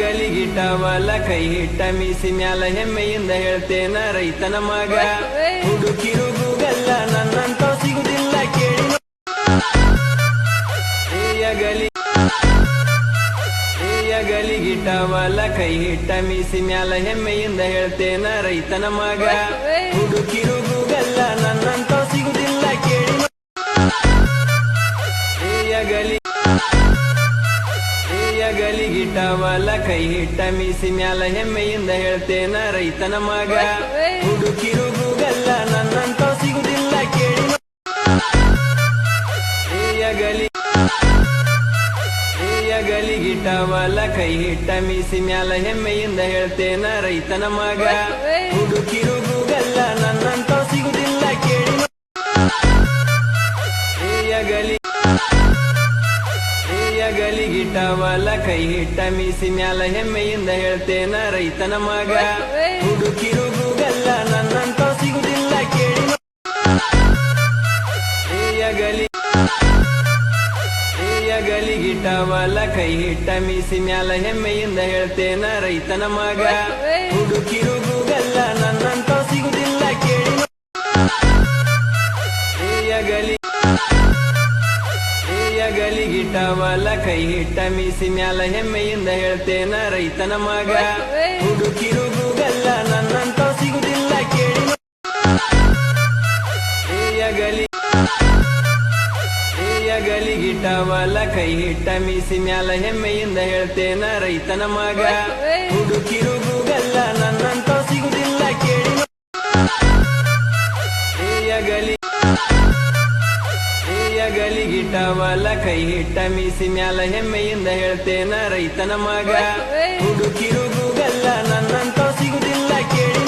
ಗಲಿಗಿಟ್ಟವಲ್ಲ ಕೈ ಹಿಟ್ಟ ಮೀಸಿ ಮ್ಯಾಲ ಹೆಮ್ಮೆಯಿಂದ ಹೇಳ್ತೇನ ರೈತನ ಮಗ. ಹುಡುಕಿರು ಗೂಗಲ್ಲ ನನ್ನಂತ ಸಿಗುದಿಲ್ಲ ಕೇಳಿ. ಗಲಿಗಿಟ್ಟವಲ್ಲ ಕೈ ಹಿಟ್ಟ ಮೀಸಿ ಮ್ಯಾಲ ಹೆಮ್ಮೆಯಿಂದ ಹೇಳ್ತೇನ ರೈತನ ಮಗ. ಹುಡುಕಿರು ಗೂಗಲ್ಲ ನನ್ನಂತ ಸಿಗುದಿಲ್ಲ ಕೇಳಿ. ಗಲಿಗಿಟ್ಟವಲ್ಲ ಕೈ ಹಿಟ್ಟ ಮೀಸಿ ಮ್ಯಾಲ ಹೆಮ್ಮೆಯಿಂದ ಹೇಳ್ತೇನ ರೈತನ ಮಗ. ಹುಡುಕಿರು ಗೂಗಲ್ಲ ನನ್ನಂತ ಸಿಗುದಿಲ್ಲ ಕೇಳಿ. ಗಲಿಗಿಟ್ಟವಲ್ಲ ಕೈ ಹಿಟ್ಟ ಮೀಸಿ ಮ್ಯಾಲ ಹೆಮ್ಮೆಯಿಂದ ಹೇಳ್ತೇನ ರೈತನ ಮಗ. ಹುಡುಕಿರು ಗೂಗಲ್ಲ ನನ್ನಂತ ಸಿಗುದಿಲ್ಲ ಕೇಳಿ. ಗಲಿಗಿಟ್ಟವಲ್ಲ ಕೈ ಹಿಟ್ಟ ಮೀಸಿ ಮ್ಯಾಲ ಹೆಮ್ಮೆಯಿಂದ ಹೇಳ್ತೇನ ರೈತನ ಮಗ. ಹುಡುಕಿರು ಗೂಗಲ್ಲ ನನ್ನಂತ ಸಿಗುದಿಲ್ಲ ಕೇಳಿ. ಗಲಿಗಿಟ್ಟವಲ್ಲ ಕೈ ಹಿಟ್ಟ ಮೀಸಿ ಮ್ಯಾಲ ಹೆಮ್ಮೆಯಿಂದ ಹೇಳ್ತೇನ ರೈತನ ಮಗ. ಹುಡುಕಿರು ಗೂಗಲ್ಲ ನನ್ನಂತ ಸಿಗುದಿಲ್ಲ ಕೇಳಿ. ಗಲಿಗಿಟ್ಟವಲ್ಲ ಕೈ ಹಿಟ್ಟ ಮೀಸಿ ಮ್ಯಾಲ ಹೆಮ್ಮೆಯಿಂದ ಹೇಳ್ತೇನ ರೈತನ ಮಗ. ಹುಡುಕಿರು ಗೂಗಲ್ಲ ನನ್ನಂತ ಸಿಗುದಿಲ್ಲ ಕೇಳಿ. ಗಲಿಗಿಟ್ಟವಲ್ಲ ಕೈ ಹಿಟ್ಟ ಮೀಸಿ ಮ್ಯಾಲ ಹೆಮ್ಮೆಯಿಂದ ಹೇಳ್ತೇನ ರೈತನ ಮಗ. ಹುಡುಕಿರು ಗೂಗಲ್ಲ ನನ್ನಂತ ಸಿಗುದಿಲ್ಲ ಕೇಳಿ. ಗಲಿಗಿಟ್ಟವಲ್ಲ ಕೈ ಹಿಟ್ಟ ಮೀಸಿ ಮ್ಯಾಲ ಹೆಮ್ಮೆಯಿಂದ ಹೇಳ್ತೇನ ರೈತನ ಮಗ. ಹುಡುಕಿರು ಗೂಗಲ್ಲ ನನ್ನಂತ ಸಿಗುದಿಲ್ಲ ಕೇಳಿ.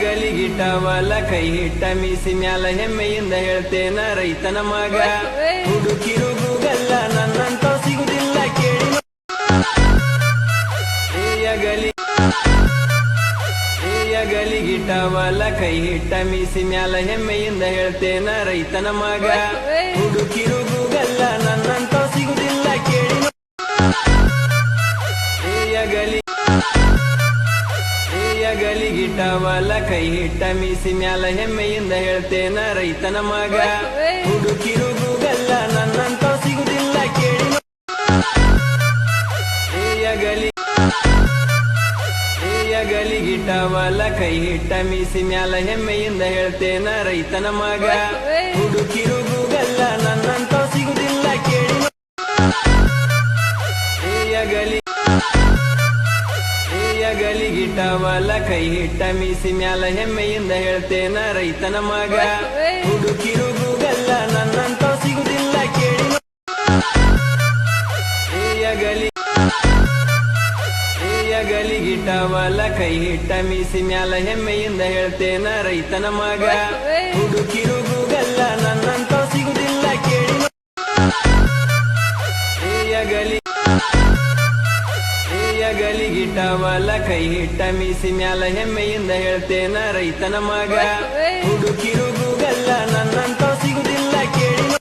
ಗಲಿಗಿಟ್ಟವಲ್ಲ ಕೈ ಹಿಟ್ಟ ಮೀಸಿ ಮ್ಯಾಲ ಹೆಮ್ಮೆಯಿಂದ ಹೇಳ್ತೇನ ರೈತನ ಮಗ. ಹುಡುಕಿರು ಗೂಗಲ್ಲ ನನ್ನಂತ ಸಿಗುದಿಲ್ಲ ಕೇಳಿ. ಗಲಿಗಿಟ್ಟವಲ್ಲ ಕೈ ಹಿಟ್ಟ ಮೀಸಿ ಮ್ಯಾಲ ಹೆಮ್ಮೆಯಿಂದ ಹೇಳ್ತೇನ ರೈತನ ಮಗ. ಹುಡುಕಿರು ಗೂಗಲ್ಲ ನನ್ನಂತ ಸಿಗುದಿಲ್ಲ ಕೇಳಿ. ಗಲಿಗಿಟ್ಟವಲ್ಲ ಕೈ ಹಿಟ್ಟ ಮೀಸಿ ಮ್ಯಾಲ ಹೆಮ್ಮೆಯಿಂದ ಹೇಳ್ತೇನ ರೈತನ ಮಗ. ಹುಡುಕಿರು ಗೂಗಲ್ಲ ನನ್ನಂತ ಸಿಗುದಿಲ್ಲ ಕೇಳಿ. ಗಲಿಗಿಟ್ಟವಲ್ಲ ಕೈ ಹಿಟ್ಟ ಮೀಸಿ ಮ್ಯಾಲ ಹೆಮ್ಮೆಯಿಂದ ಹೇಳ್ತೇನ ರೈತನ ಮಗ. ಹುಡುಕಿರು ಗೂಗಲ್ಲ ನನ್ನಂತ ಸಿಗುದಿಲ್ಲ ಕೇಳಿ. ಗಲಿಗಿಟ್ಟವಲ್ಲ ಕೈ ಹಿಟ್ಟ ಮೀಸಿ ಮ್ಯಾಲ ಹೆಮ್ಮೆಯಿಂದ ಹೇಳ್ತೇನ ರೈತನ ಮಗ. ಹುಡುಕಿರು ಗೂಗಲ್ಲ ನನ್ನಂತ ಸಿಗುದಿಲ್ಲ ಕೇಳಿ. ಗಲಿಗಿಟ್ಟವಲ್ಲ ಕೈ ಹಿಟ್ಟ ಮೀಸಿ ಮ್ಯಾಲ ಹೆಮ್ಮೆಯಿಂದ ಹೇಳ್ತೇನ ರೈತನ ಮಗ. ಹುಡುಕಿರು ಗೂಗಲ್ಲ ನನ್ನಂತ ಸಿಗುದಿಲ್ಲ ಕೇಳಿ. ಗಲಿಗಿಟ್ಟವಲ್ಲ ಕೈ ಹಿಟ್ಟ ಮೀಸಿ ಮ್ಯಾಲ ಹೆಮ್ಮೆಯಿಂದ ಹೇಳ್ತೇನ ರೈತನ ಮಗ. ಹುಡುಕಿರು ಗೂಗಲ್ಲ ನನ್ನಂತ ಸಿಗುದಿಲ್ಲ ಕೇಳಿ.